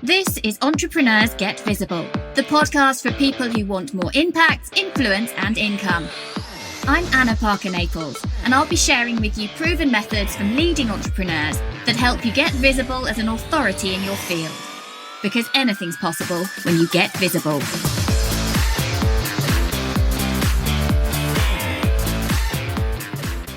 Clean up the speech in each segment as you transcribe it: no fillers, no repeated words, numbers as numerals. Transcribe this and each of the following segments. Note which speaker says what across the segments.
Speaker 1: This is Entrepreneurs Get Visible, the podcast for people who want more impact, influence, and income. I'm Anna Parker-Naples, and I'll be sharing with you proven methods from leading entrepreneurs that help you get visible as an authority in your field. Because anything's possible when you get visible.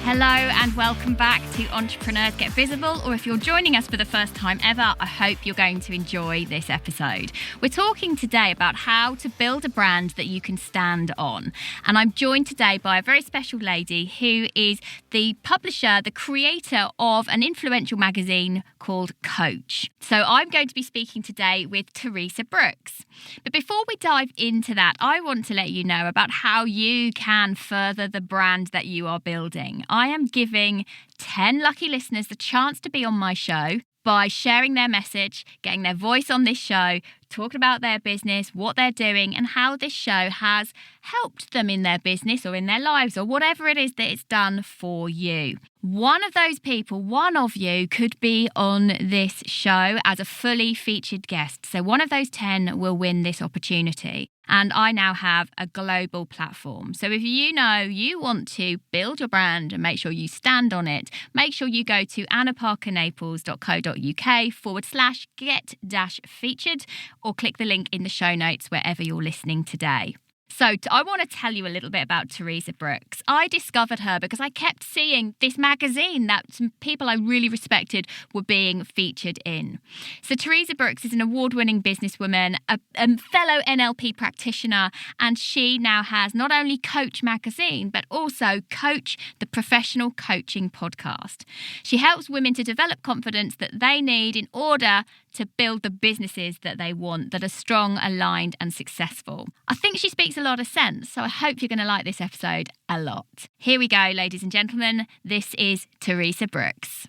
Speaker 1: Hello and welcome back to Entrepreneurs Get Visible, or if you're joining us for the first time ever, I hope you're going to enjoy this episode. We're talking today about how to build a brand that you can stand on. And I'm joined today by a very special lady who is the publisher, the creator of an influential magazine called Coach. So I'm going to be speaking today with Teresa Brooks. But before we dive into that, I want to let you know about how you can further the brand that you are building. I am giving 10 lucky listeners the chance to be on my show by sharing their message, getting their voice on this show, talking about their business, what they're doing, and how this show has helped them in their business or in their lives or whatever it is that it's done for you. One of those people, one of you, could be on this show as a fully featured guest. So one of those 10 will win this opportunity. And I now have a global platform. So if you know you want to build your brand and make sure you stand on it, make sure you go to annaparkernaples.co.uk/get-featured or click the link in the show notes wherever you're listening today. So I want to tell you a little bit about Teresa Brooks. I discovered her because I kept seeing this magazine that some people I really respected were being featured in. So Teresa Brooks is an award-winning businesswoman, a fellow NLP practitioner, and she now has not only Coach magazine, but also Coach, the professional coaching podcast. She helps women to develop confidence that they need in order to build the businesses that they want, that are strong, aligned, and successful. I think she speaks a lot of sense, so I hope you're going to like this episode a lot. Here we go, ladies and gentlemen. This is Teresa Brooks.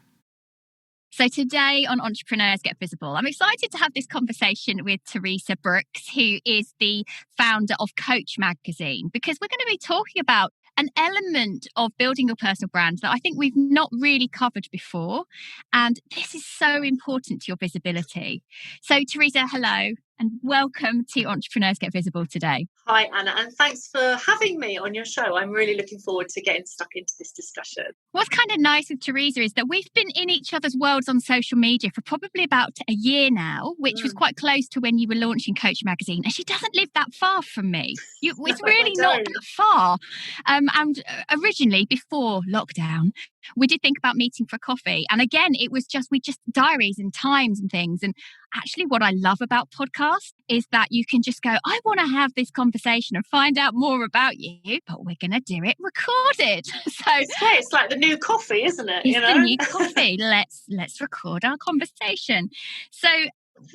Speaker 1: So today on Entrepreneurs Get Visible, I'm excited to have this conversation with Teresa Brooks, who is the founder of Coach magazine, because we're going to be talking about an element of building your personal brand that I think we've not really covered before. And this is so important to your visibility. So Teresa, hello, and welcome to Entrepreneurs Get Visible today.
Speaker 2: Hi, Anna, and thanks for having me on your show. I'm really looking forward to getting stuck into this discussion.
Speaker 1: What's kind of nice with Teresa is that we've been in each other's worlds on social media for probably about a year now, which was quite close to when you were launching Coach magazine. And she doesn't live that far from me. It's really not that far. And originally, before lockdown, we did think about meeting for coffee. And again, we just diaries and times and things. And actually what I love about podcasts is that you can just go, I want to have this conversation and find out more about you, but we're going to do it recorded. So
Speaker 2: it's like the new coffee, isn't it?
Speaker 1: It's the new coffee. Let's record our conversation. So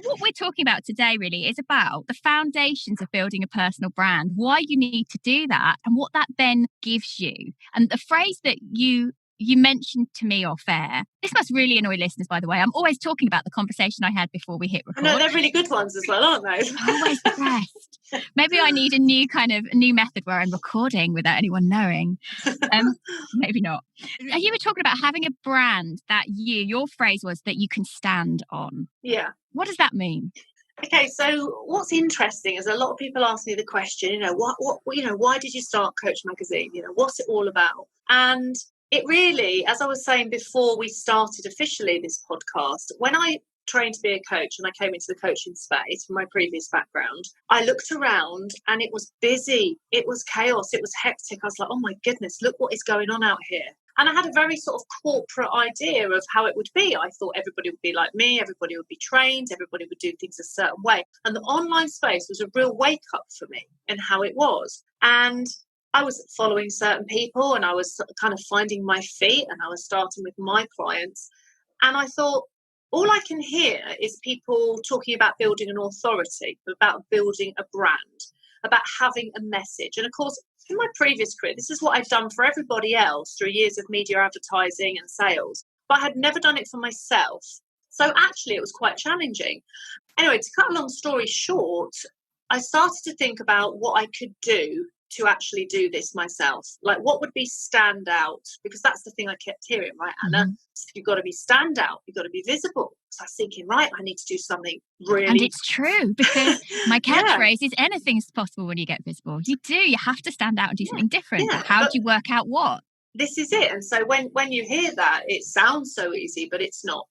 Speaker 1: what we're talking about today really is about the foundations of building a personal brand, why you need to do that and what that then gives you. And the phrase that you mentioned to me off air. This must really annoy listeners, by the way. I'm always talking about the conversation I had before we hit record.
Speaker 2: No, they're really good ones as well, aren't they?
Speaker 1: Always the best. Maybe I need a new method where I'm recording without anyone knowing. Maybe not. You were talking about having a brand that your phrase was that you can stand on.
Speaker 2: Yeah. What
Speaker 1: does that mean?
Speaker 2: Okay, so what's interesting is a lot of people ask me the question, why did you start Coach magazine? What's it all about? And it really, as I was saying before we started officially this podcast, when I trained to be a coach and I came into the coaching space from my previous background, I looked around and it was busy. It was chaos. It was hectic. I was like, oh my goodness, look what is going on out here. And I had a very sort of corporate idea of how it would be. I thought everybody would be like me. Everybody would be trained. Everybody would do things a certain way. And the online space was a real wake up for me in how it was. And I was following certain people and I was kind of finding my feet and I was starting with my clients. And I thought, all I can hear is people talking about building an authority, about building a brand, about having a message. And of course, in my previous career, this is what I've done for everybody else through years of media advertising and sales, but I had never done it for myself. So actually, it was quite challenging. Anyway, to cut a long story short, I started to think about what I could do to actually do this myself? Like, what would be stand out? Because that's the thing I kept hearing, right, Anna?
Speaker 1: Mm-hmm.
Speaker 2: You've got to be stand out. You've got to be visible. So I was thinking, right, I need to do something really.
Speaker 1: And it's true, because my
Speaker 2: Yeah.
Speaker 1: catchphrase is anything's possible when you get visible. You have to stand out and do something different.
Speaker 2: Yeah,
Speaker 1: But how do you work out what?
Speaker 2: This is it. And so when you hear that, it sounds so easy, but it's not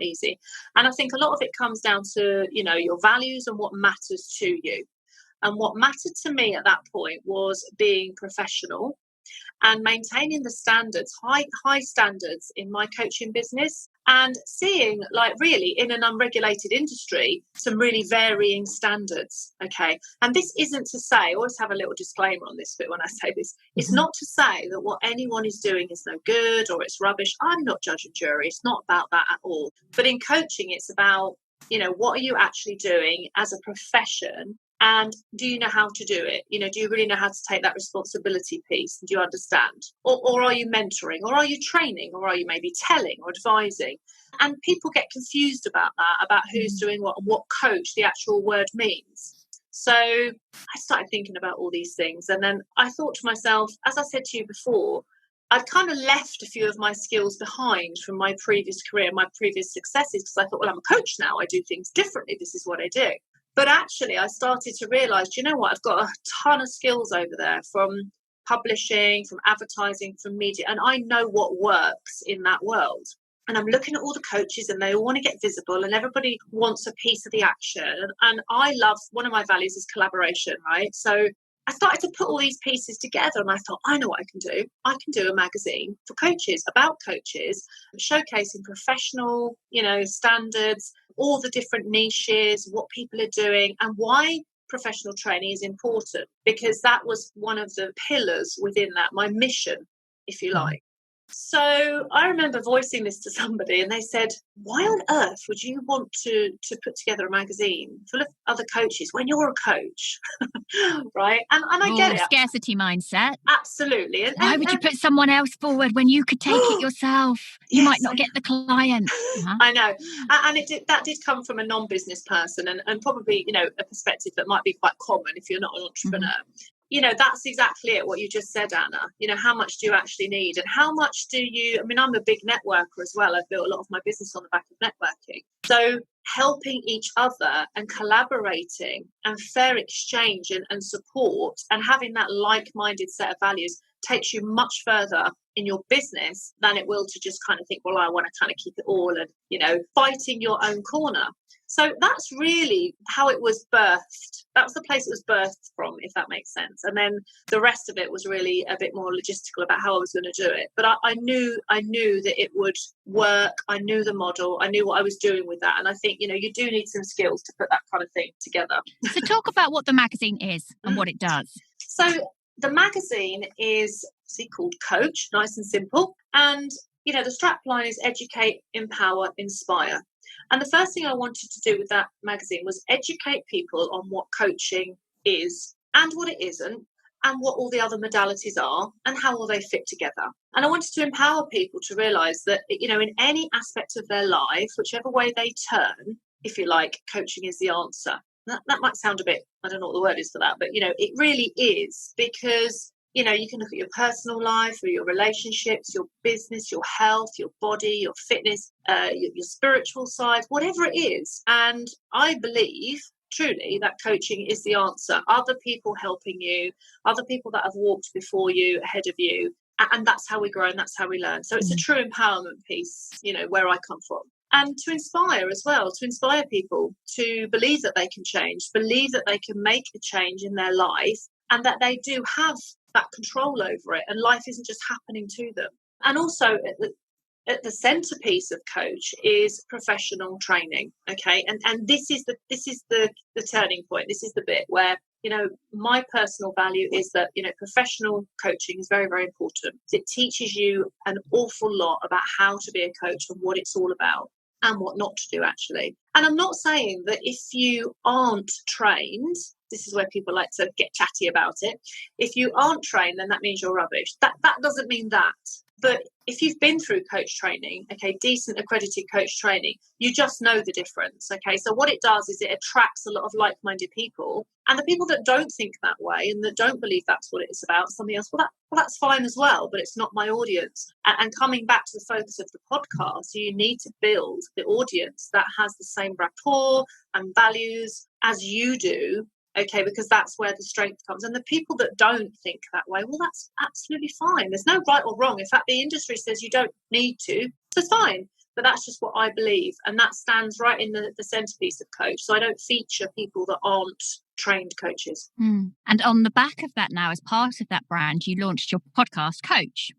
Speaker 2: easy. And I think a lot of it comes down to, your values and what matters to you. And what mattered to me at that point was being professional and maintaining the standards, high standards in my coaching business, and seeing, like, really in an unregulated industry, some really varying standards. Okay. And this isn't to say, I always have a little disclaimer on this bit when I say this, it's not to say that what anyone is doing is no good or it's rubbish. I'm not judge and jury. It's not about that at all. But in coaching, it's about, what are you actually doing as a profession? And do you know how to do it? Do you really know how to take that responsibility piece? Do you understand? Or are you mentoring? Or are you training? Or are you maybe telling or advising? And people get confused about that, about who's doing what and what coach the actual word means. So I started thinking about all these things. And then I thought to myself, as I said to you before, I'd kind of left a few of my skills behind from my previous career, my previous successes, because I thought, well, I'm a coach now. I do things differently. This is what I do. But actually, I started to realise, do you know what? I've got a ton of skills over there, from publishing, from advertising, from media, and I know what works in that world. And I'm looking at all the coaches and they all want to get visible and everybody wants a piece of the action. And I love, one of my values is collaboration, right? So I started to put all these pieces together and I thought, I know what I can do. I can do a magazine for coaches, about coaches, showcasing professional, standards, all the different niches, what people are doing, and why professional training is important, because that was one of the pillars within that, my mission, if you like. So I remember voicing this to somebody and they said, why on earth would you want to put together a magazine full of other coaches when you're a coach? Right? And I get it.
Speaker 1: Scarcity mindset.
Speaker 2: Absolutely. And
Speaker 1: why would you put someone else forward when you could take it yourself? You might not get the client.
Speaker 2: I know. And that did come from a non-business person and probably, a perspective that might be quite common if you're not an entrepreneur. That's exactly it, what you just said, Anna. How much do you actually need? And how much do you, I'm a big networker as well. I've built a lot of my business on the back of networking. So helping each other and collaborating and fair exchange and support and having that like-minded set of values takes you much further in your business than it will to just kind of think, well, I want to kind of keep it all and, fighting your own corner. So that's really how it was birthed. That was the place it was birthed from, if that makes sense. And then the rest of it was really a bit more logistical about how I was going to do it. But I knew that it would work. I knew the model. I knew what I was doing with that. And I think, you do need some skills to put that kind of thing together.
Speaker 1: So talk about what the magazine is and what it does.
Speaker 2: So the magazine is called Coach, nice and simple. And, the strap line is educate, empower, inspire. And the first thing I wanted to do with that magazine was educate people on what coaching is and what it isn't, and what all the other modalities are and how will they fit together. And I wanted to empower people to realise that, in any aspect of their life, whichever way they turn, if you like, coaching is the answer. That might sound a bit, I don't know what the word is for that, but, it really is, because you can look at your personal life or your relationships, your business, your health, your body, your fitness, your spiritual side, whatever it is. And I believe truly that coaching is the answer. Other people helping you, other people that have walked before you, ahead of you. And that's how we grow and that's how we learn. So it's a true empowerment piece, where I come from. And to inspire as well, to inspire people to believe that they can change, believe that they can make a change in their life, and that they do have that control over it, and life isn't just happening to them. And also at the centerpiece of Coach is professional training. Okay, and this is the turning point. This is the bit where my personal value is that professional coaching is very, very important. It teaches you an awful lot about how to be a coach and what it's all about and what not to do, actually. And I'm not saying that if you aren't trained, this is where people like to get chatty about it. If you aren't trained, then that means you're rubbish. That doesn't mean that. But if you've been through coach training, okay, decent accredited coach training, you just know the difference. Okay, so what it does is it attracts a lot of like-minded people, and the people that don't think that way and that don't believe that's what it is about, something else, well, that's fine as well, but it's not my audience. And coming back to the focus of the podcast, you need to build the audience that has the same rapport and values as you do. Okay, because that's where the strength comes. And the people that don't think that way, well, that's absolutely fine. There's no right or wrong. In fact, the industry says you don't need to, so fine. But that's just what I believe. And that stands right in the centerpiece of coach. So I don't feature people that aren't trained coaches.
Speaker 1: And on the back of that now, as part of that brand, you launched your podcast, Coach.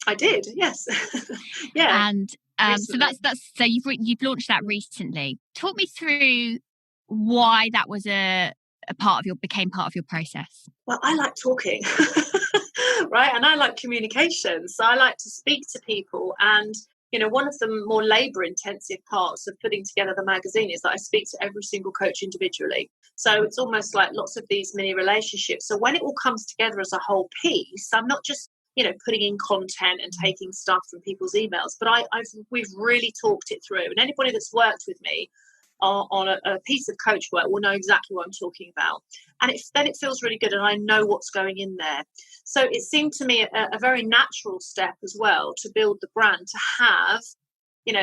Speaker 2: I did, yes. Yeah.
Speaker 1: And so you've launched that recently. Talk me through why that was became part of your process.
Speaker 2: Well, I like talking, right? And I like communication. So I like to speak to people. And, one of the more labor intensive parts of putting together the magazine is that I speak to every single coach individually. So it's almost like lots of these mini relationships. So when it all comes together as a whole piece, I'm not just, putting in content and taking stuff from people's emails, but we've really talked it through. And anybody that's worked with me on a piece of coach work will know exactly what I'm talking about. And then it feels really good, and I know what's going in there. So it seemed to me a very natural step as well to build the brand, to have,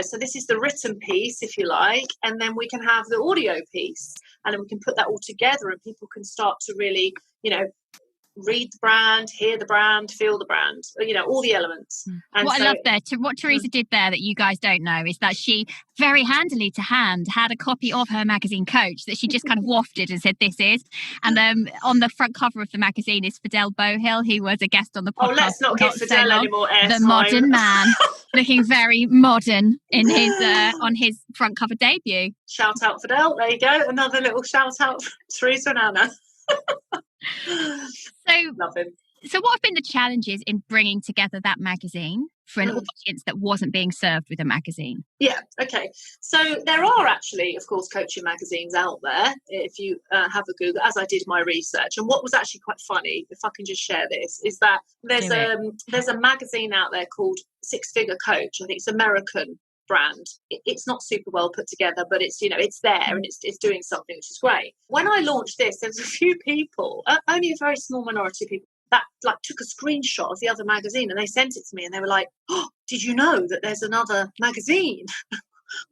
Speaker 2: so this is the written piece, if you like, and then we can have the audio piece, and then we can put that all together, and people can start to really, read the brand, hear the brand, feel the brand, all the elements. And
Speaker 1: what I love there, what Teresa did there that you guys don't know is that she very handily to hand had a copy of her magazine Coach that she just kind of wafted and said, this is. And on the front cover of the magazine is Fidel Bohill, who was a guest on the podcast.
Speaker 2: Oh, let's not give Fidel any more airtime.
Speaker 1: The modern man, looking very modern in his on his front cover debut.
Speaker 2: Shout out Fidel, there you go. Another little shout out for Teresa and Anna.
Speaker 1: So what have been the challenges in bringing together that magazine for an audience that wasn't being served with a magazine?
Speaker 2: Yeah, okay. So there are actually, of course, coaching magazines out there, if you have a Google, as I did my research. And what was actually quite funny, if I can just share this, is that there's a magazine out there called Six Figure Coach. I think it's American brand. It's not super well put together, but it's it's there and it's doing something, which is great. When I launched this, there was a few people, only a very small minority of people, that took a screenshot of the other magazine and they sent it to me, and they were like, oh, did you know that there's another magazine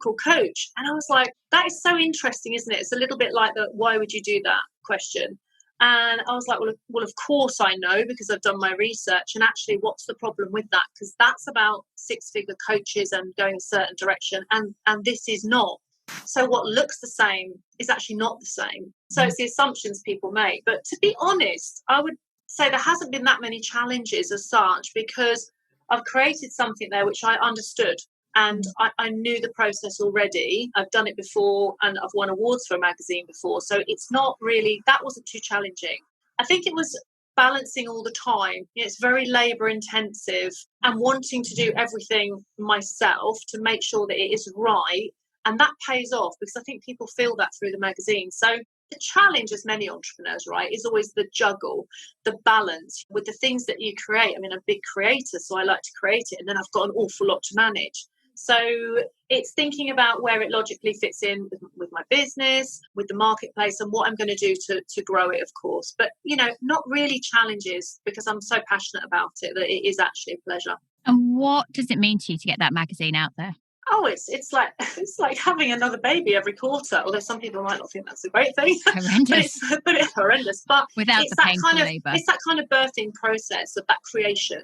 Speaker 2: called Coach? And I was like, that is so interesting, isn't it? It's a little bit like the why would you do that question. And I was like, well, of course I know, because I've done my research. And actually, what's the problem with that? Because that's about six-figure coaches and going a certain direction. And this is not. So what looks the same is actually not the same. So it's the assumptions people make. But to be honest, I would say there hasn't been that many challenges as such, because I've created something there which I understood. And I knew the process already. I've done it before and I've won awards for a magazine before. So it's not really, that wasn't too challenging. I think it was balancing all the time. It's very labor intensive and wanting to do everything myself to make sure that it is right. And that pays off, because I think people feel that through the magazine. So the challenge, as many entrepreneurs, right, is always the juggle, the balance with the things that you create. I mean, I'm a big creator, so I like to create it. And then I've got an awful lot to manage. So it's thinking about where it logically fits in with my business, with the marketplace, and what I'm going to do to grow it, of course. But, not really challenges, because I'm so passionate about it that it is actually a pleasure.
Speaker 1: And what does it mean to you to get that magazine out there?
Speaker 2: Oh, it's like having another baby every quarter. Although some people might not think that's a great thing.
Speaker 1: Horrendous.
Speaker 2: but it's horrendous. But
Speaker 1: without
Speaker 2: it's
Speaker 1: the painful labour.
Speaker 2: It's that kind of birthing process of that creation.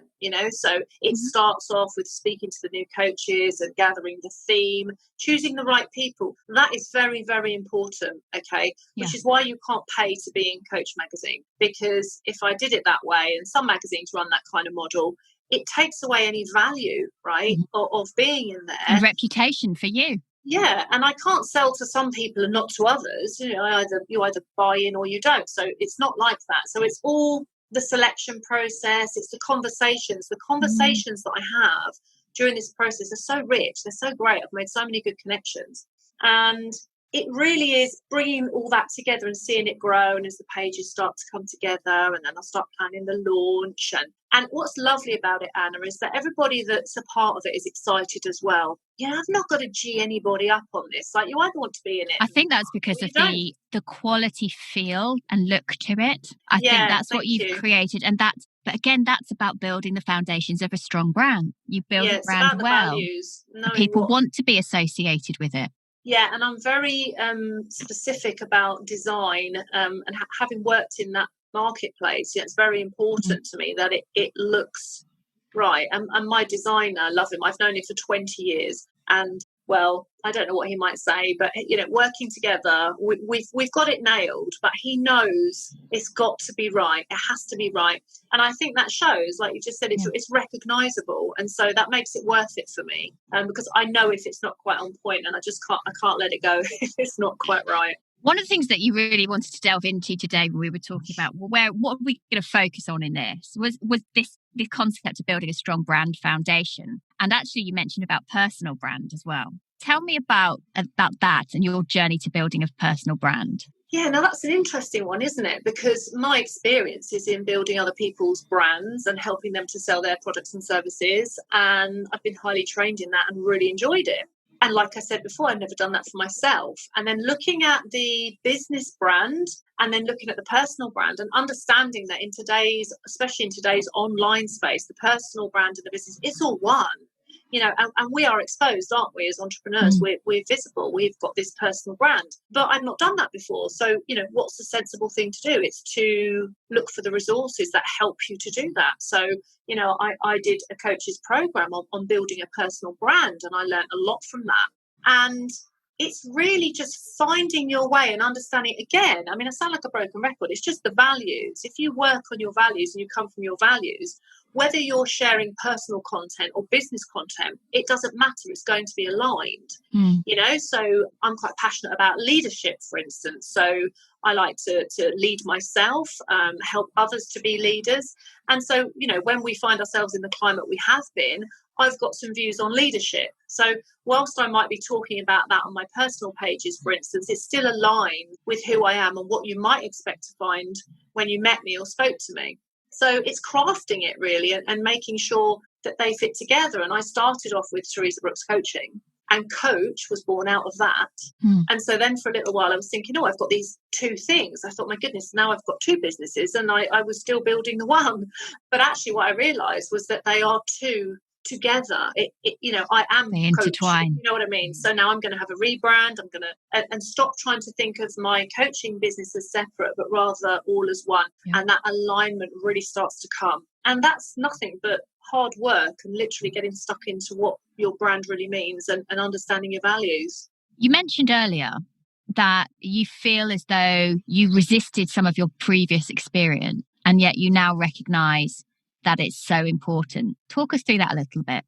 Speaker 2: So it starts off with speaking to the new coaches and gathering the theme, choosing the right people. That is very, very important. Okay, which is why you can't pay to be in Coach magazine, because if I did it that way, and some magazines run that kind of model, it takes away any value, right, of being in there.
Speaker 1: And reputation for you.
Speaker 2: Yeah, and I can't sell to some people and not to others. You either buy in or you don't. So it's not like that. So it's all the selection process. It's the conversations. The conversations that I have during this process are so rich. They're so great. I've made so many good connections. And it really is bringing all that together and seeing it grow. And as the pages start to come together, and then I'll start planning the launch And what's lovely about it, Anna, is that everybody that's a part of it is excited as well. I've not got to G anybody up on this. Like, you either want to be in it
Speaker 1: I think that's because
Speaker 2: or
Speaker 1: of
Speaker 2: you don't.
Speaker 1: the quality feel and look to it. I think that's what
Speaker 2: Thank
Speaker 1: you've
Speaker 2: you.
Speaker 1: created. And but again, that's about building the foundations of a strong brand. You build a
Speaker 2: It's
Speaker 1: brand
Speaker 2: about the
Speaker 1: well.
Speaker 2: values, knowing
Speaker 1: People
Speaker 2: what.
Speaker 1: want to be associated with it.
Speaker 2: Yeah, and I'm very specific about design, and having worked in that marketplace, it's very important to me that it looks right. And my designer, I love him. I've known him for 20 years, and well, I don't know what he might say, but working together, we've got it nailed. But he knows it's got to be right. It has to be right, and I think that shows, like you just said, it's recognisable, and so that makes it worth it for me. Because I know if it's not quite on point, and I can't let it go if it's not quite right.
Speaker 1: One of the things that you really wanted to delve into today when we were talking about, what are we going to focus on in this, was this concept of building a strong brand foundation. And actually, you mentioned about personal brand as well. Tell me about that and your journey to building a personal brand.
Speaker 2: Yeah, now that's an interesting one, isn't it? Because my experience is in building other people's brands and helping them to sell their products and services. And I've been highly trained in that and really enjoyed it. And like I said before, I've never done that for myself. And then looking at the business brand and then looking at the personal brand and understanding that especially in today's online space, the personal brand and the business, it's all one. And we are exposed, aren't we, as entrepreneurs? We're visible. We've got this personal brand. But I've not done that before. So, what's the sensible thing to do? It's to look for the resources that help you to do that. So, I did a coach's program on building a personal brand, and I learned a lot from that. And it's really just finding your way and understanding, again, I mean, I sound like a broken record. It's just the values. If you work on your values and you come from your values, whether you're sharing personal content or business content, it doesn't matter. It's going to be aligned, So I'm quite passionate about leadership, for instance. So I like to lead myself, help others to be leaders. And so, when we find ourselves in the climate we have been, I've got some views on leadership. So whilst I might be talking about that on my personal pages, for instance, it's still aligned with who I am and what you might expect to find when you met me or spoke to me. So it's crafting it really and making sure that they fit together. And I started off with Teresa Brooks coaching, and coach was born out of that. And so then for a little while I was thinking, I've got these two things. I thought, my goodness, now I've got two businesses, and I was still building the one. But actually what I realized was that they are two together. I am
Speaker 1: they intertwine.
Speaker 2: Coach, you know what I mean? So now I'm going to have a rebrand. I'm going to and stop trying to think of my coaching business as separate, but rather all as one. And that alignment really starts to come. And that's nothing but hard work and literally getting stuck into what your brand really means and understanding your values.
Speaker 1: You mentioned earlier that you feel as though you resisted some of your previous experience, and yet you now recognise that it's so important. Talk us through that a little bit.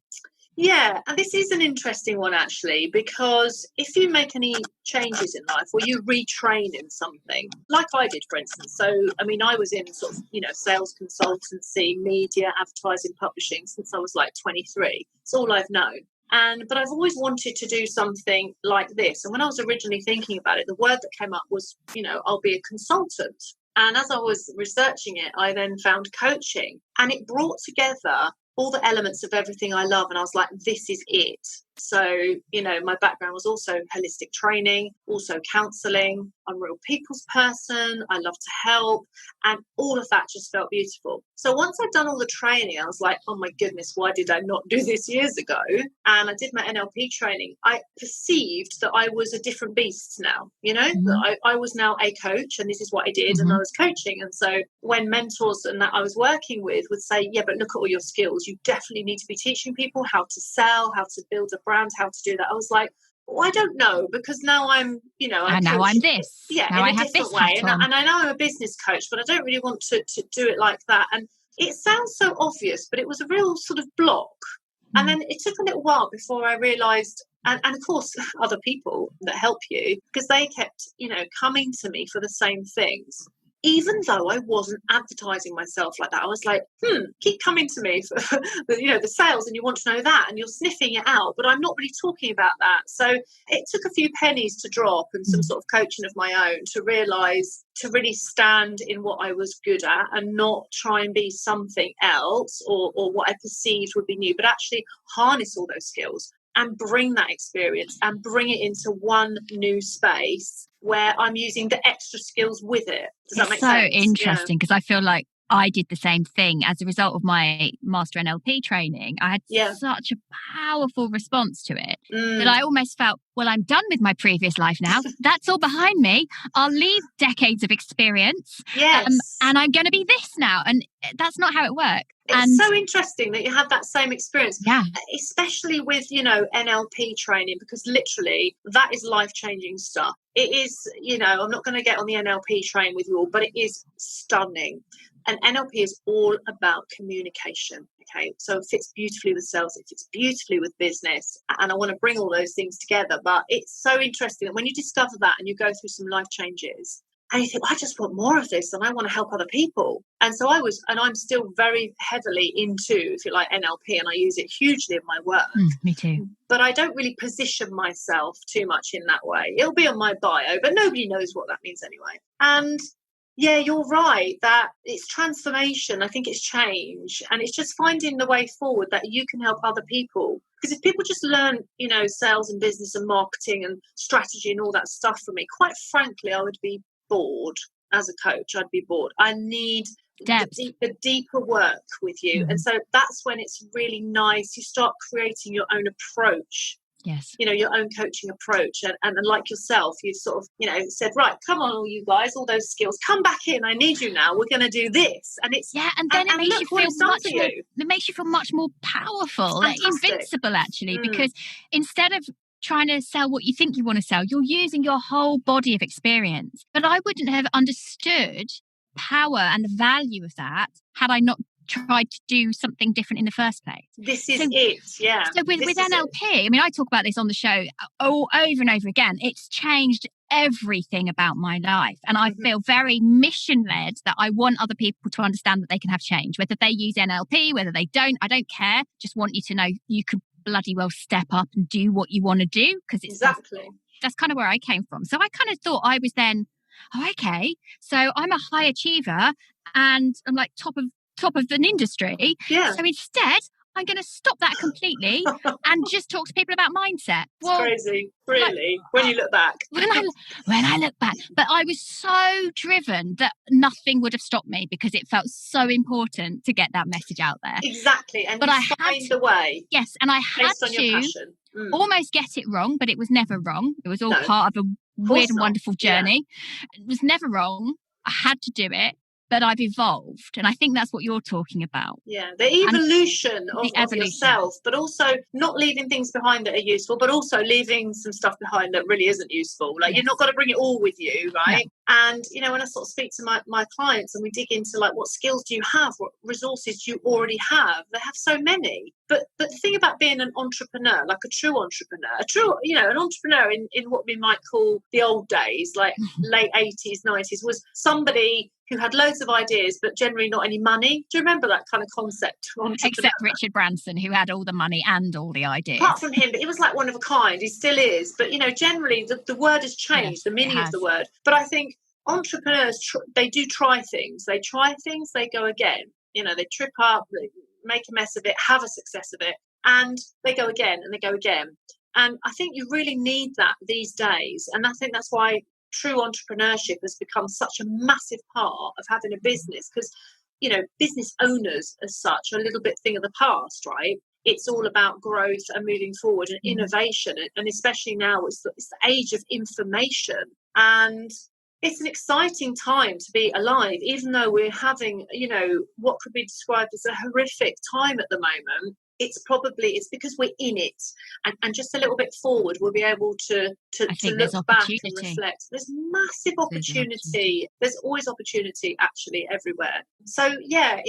Speaker 2: Yeah, and this is an interesting one actually, because if you make any changes in life or you retrain in something, like I did, for instance. So, I mean, I was in sort of, sales consultancy, media, advertising, publishing since I was like 23. It's all I've known. But I've always wanted to do something like this. And when I was originally thinking about it, the word that came up was, I'll be a consultant. And as I was researching it, I then found coaching, and it brought together all the elements of everything I love. And I was like, this is it. So, my background was also holistic training, also counselling. I'm a real people's person. I love to help. And all of that just felt beautiful. So once I'd done all the training, I was like, oh my goodness, why did I not do this years ago? And I did my NLP training. I perceived that I was a different beast now, that I was now a coach, and this is what I did. And I was coaching. And so when mentors and that I was working with would say, yeah, but look at all your skills. You definitely need to be teaching people how to sell, how to build a brand, how to do that. I was like, well, I don't know, because now I'm,
Speaker 1: and now I'm this.
Speaker 2: Yeah,
Speaker 1: now
Speaker 2: in
Speaker 1: I
Speaker 2: a
Speaker 1: have
Speaker 2: different
Speaker 1: this
Speaker 2: way.
Speaker 1: hat on.
Speaker 2: And I know I'm a business coach, but I don't really want to do it like that. And it sounds so obvious, but it was a real sort of block. And then it took a little while before I realised, and of course, other people that help you, because they kept, coming to me for the same things. even though I wasn't advertising myself like that, I was like, keep coming to me for the sales, and you want to know that, and you're sniffing it out, but I'm not really talking about that. So it took a few pennies to drop and some sort of coaching of my own to realise, to really stand in what I was good at and not try and be something else or what I perceived would be new, but actually harness all those skills and bring that experience and bring it into one new space where I'm using the extra skills with it. Does that make sense?
Speaker 1: So interesting, because I feel like I did the same thing as a result of my master NLP training. I had such a powerful response to it that I almost felt, well, I'm done with my previous life now. That's all behind me. I'll leave decades of experience. And I'm going to be this now. And that's not how it works.
Speaker 2: It's so interesting that you had that same experience,
Speaker 1: yeah,
Speaker 2: especially with, NLP training, because literally that is life-changing stuff. It is, I'm not going to get on the NLP train with you all, but it is stunning. And NLP is all about communication. Okay, so it fits beautifully with sales, it fits beautifully with business, and I want to bring all those things together. But it's so interesting that when you discover that and you go through some life changes, and you think, I just want more of this and I want to help other people. And so I'm still very heavily into, if you like, NLP, and I use it hugely in my work.
Speaker 1: Me too.
Speaker 2: But I don't really position myself too much in that way. It'll be on my bio, but nobody knows what that means anyway. And yeah, you're right that it's transformation. I think it's change, and it's just finding the way forward that you can help other people. Because if people just learn, sales and business and marketing and strategy and all that stuff from me, quite frankly, I would be bored as a coach. I'd be bored. I need the deeper work with you. And so that's when it's really nice. You start creating your own approach.
Speaker 1: Yes.
Speaker 2: Your own coaching approach. And like yourself, you've sort of, said, right, come on, all you guys, all those skills, come back in. I need you now. We're going to do this. And it's,
Speaker 1: and then it makes you feel it makes you feel much more powerful, like invincible, actually, because instead of trying to sell what you think you want to sell, you're using your whole body of experience. But I wouldn't have understood power and the value of that had I not tried to do something different in the first place.
Speaker 2: This is it, yeah.
Speaker 1: So with NLP, I mean, I talk about this on the show over and over again. It's changed everything about my life. And I feel very mission-led that I want other people to understand that they can have change. Whether they use NLP, whether they don't, I don't care. Just want you to know you could bloody well step up and do what you want to do, because it's that's kind of where I came from. So I kind of thought I was then, okay, so I'm a high achiever and I'm like top of an industry.
Speaker 2: Yeah.
Speaker 1: So instead, I'm going to stop that completely and just talk to people about mindset.
Speaker 2: It's crazy, really, when you look back.
Speaker 1: When I look back. But I was so driven that nothing would have stopped me, because it felt so important to get that message out there.
Speaker 2: Exactly. And but I find the way.
Speaker 1: Yes, and I had to almost get it wrong, but it was never wrong. It was all part of a weird and wonderful journey. Yeah. It was never wrong. I had to do it. But I've evolved, and I think that's what you're talking about.
Speaker 2: Yeah, the evolution of yourself, but also not leaving things behind that are useful, but also leaving some stuff behind that really isn't useful. Like, you've not got to bring it all with you, right? No. And, when I sort of speak to my clients and we dig into, like, what skills do you have? What resources do you already have? They have so many. But the thing about being an entrepreneur, like a true entrepreneur, an entrepreneur in what we might call the old days, like late 80s, 90s, was somebody who had loads of ideas but generally not any money. Do you remember that kind of concept?
Speaker 1: Except Richard Branson, who had all the money and all the ideas.
Speaker 2: Apart from him, but he was like one of a kind. He still is. But, generally the word has changed, the meaning of the word. But I think entrepreneurs, they do try things. They try things, they go again. They trip up, they make a mess of it, have a success of it, and they go again and they go again. And I think you really need that these days. And I think that's why true entrepreneurship has become such a massive part of having a business, because business owners as such are a little bit thing of the past, right? It's all about growth and moving forward and innovation, and especially now it's the age of information, and it's an exciting time to be alive, even though we're having what could be described as a horrific time at the moment. it's because we're in it, and just a little bit forward, we'll be able to look back and reflect. There's massive opportunity. There's always opportunity actually everywhere. So yeah,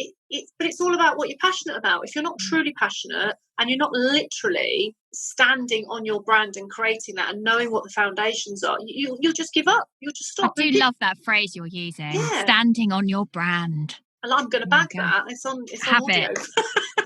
Speaker 2: but it's all about what you're passionate about. If you're not truly passionate and you're not literally standing on your brand and creating that and knowing what the foundations are, you'll just give up. You'll just stop.
Speaker 1: I do love that phrase you're using. Yeah. Standing on your brand.
Speaker 2: And I'm going to bag that. It's on audio.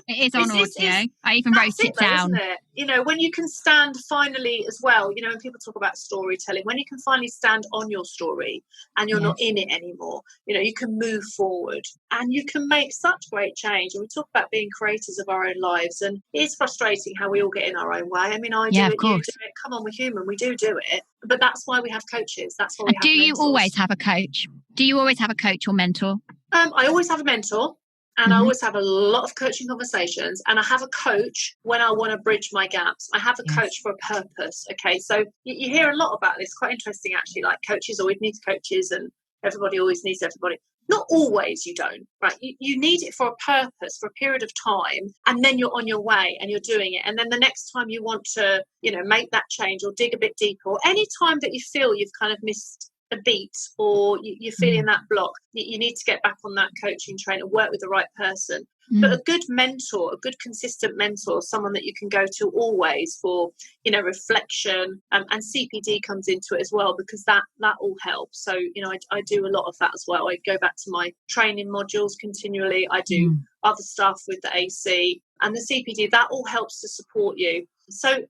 Speaker 1: It is on audio. I even wrote it down.
Speaker 2: Isn't it? You know, when you can stand finally as well, you know, when people talk about storytelling, when you can finally stand on your story and you're not in it anymore, you know, you can move forward and you can make such great change. And we talk about being creators of our own lives, and it's frustrating how we all get in our own way. I mean, I do it, you do it. Come on, we're human. We do it. But that's why we have coaches. That's why we have mentors.
Speaker 1: You always have a coach? Do you always have a coach or mentor?
Speaker 2: I always have a mentor. And I always have a lot of coaching conversations, and I have a coach when I want to bridge my gaps. I have a coach for a purpose. Okay, so you hear a lot about this. Quite interesting, actually. Like, coaches always need coaches, and everybody always needs everybody. Not always, you don't, right? You need it for a purpose, for a period of time, and then you're on your way and you're doing it. And then the next time you want to, you know, make that change or dig a bit deeper, or any time that you feel you've kind of missed a beat or you're feeling that block, you need to get back on that coaching train and work with the right person. But a good mentor, a good consistent mentor, someone that you can go to always for, you know, reflection, and CPD comes into it as well, because that all helps. So, you know, I do a lot of that as well. I go back to my training modules continually. I do other stuff with the AC and the CPD. That all helps to support you. So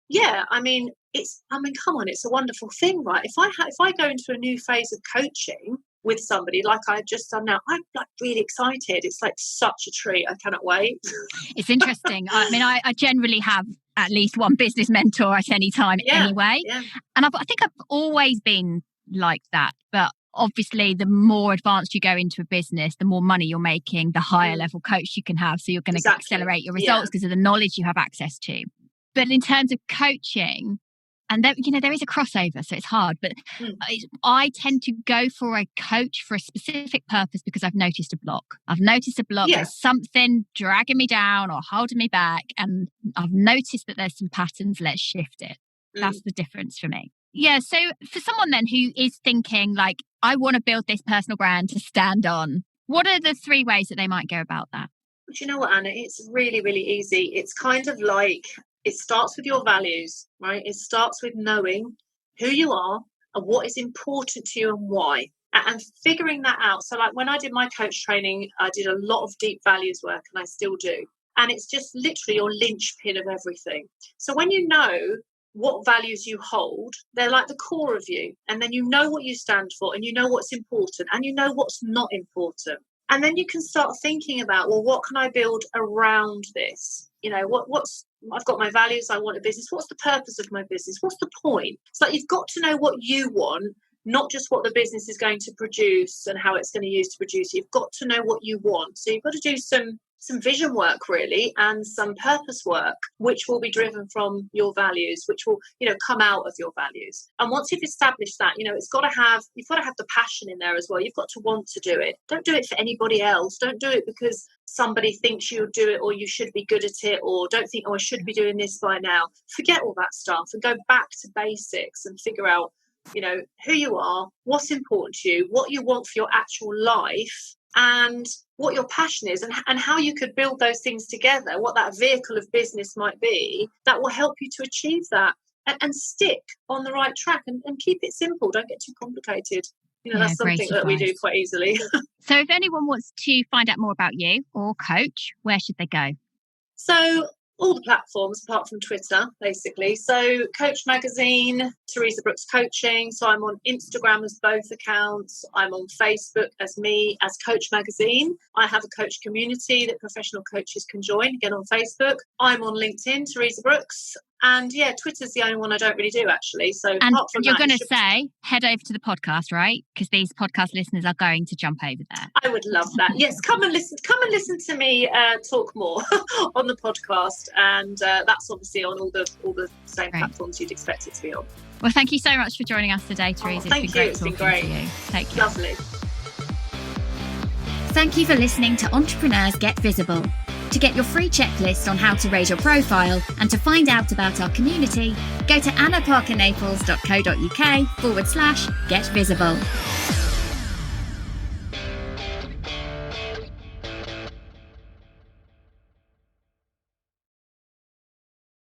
Speaker 2: yeah, I mean, come on, it's a wonderful thing, right? If I go into a new phase of coaching with somebody like I've just done now, I'm like really excited. It's like such a treat. I cannot wait.
Speaker 1: It's interesting. I mean, I generally have at least one business mentor at any time anyway. Yeah. And I think I've always been like that. But obviously, the more advanced you go into a business, the more money you're making, the higher level coach you can have. So you're going to accelerate your results because of the knowledge you have access to. But in terms of coaching, and there, you know, there is a crossover, so it's hard. But I tend to go for a coach for a specific purpose because I've noticed a block. There's something dragging me down or holding me back. And I've noticed that there's some patterns. Let's shift it. That's the difference for me. Yeah. So for someone then who is thinking like, I want to build this personal brand to stand on, what are the 3 ways that they might go about that?
Speaker 2: Do you know what, Anna? It's really, really easy. It's kind of like, it starts with your values, right? It starts with knowing who you are and what is important to you and why, and figuring that out. So like when I did my coach training, I did a lot of deep values work, and I still do. And it's just literally your linchpin of everything. So when you know what values you hold, they're like the core of you. And then you know what you stand for, and you know what's important, and you know what's not important. And then you can start thinking about, well, what can I build around this? You know, I've got my values. I want a business. What's the purpose of my business? What's the point? It's like you've got to know what you want, not just what the business is going to produce and how it's going to use to produce it. You've got to know what you want. So you've got to do some vision work really, and some purpose work, which will be driven from your values, which will, you know, come out of your values. And once you've established that, you know, you've got to have the passion in there as well. You've got to want to do it. Don't do it for anybody else. Don't do it because somebody thinks you'll do it or you should be good at it, or don't think, oh, I should be doing this by now. Forget all that stuff and go back to basics and figure out, you know, who you are, what's important to you, what you want for your actual life, and what your passion is, and how you could build those things together, what that vehicle of business might be that will help you to achieve that, and stick on the right track, and keep it simple. Don't get too complicated. You know, that's something that we do quite easily.
Speaker 1: So if anyone wants to find out more about you or coach, where should they go?
Speaker 2: So all the platforms apart from Twitter, basically. So Coach Magazine, Teresa Brooks Coaching. So I'm on Instagram as both accounts. I'm on Facebook as me, as Coach Magazine. I have a coach community that professional coaches can join, again on Facebook. I'm on LinkedIn, Teresa Brooks. And yeah, Twitter's the only one I don't really do, actually. So
Speaker 1: and apart from you're going to say, head over to the podcast, right? Because these podcast listeners are going to jump over there.
Speaker 2: I would love that. Yes, come and listen to me talk more on the podcast, and that's obviously on all the same platforms you'd expect it to be on.
Speaker 1: Well, thank you so much for joining us today, Teresa.
Speaker 2: It's been great.
Speaker 1: Take care.
Speaker 2: Lovely.
Speaker 1: Thank you for listening to Entrepreneurs Get Visible. To get your free checklist on how to raise your profile and to find out about our community, go to annaparkernaples.co.uk/get visible.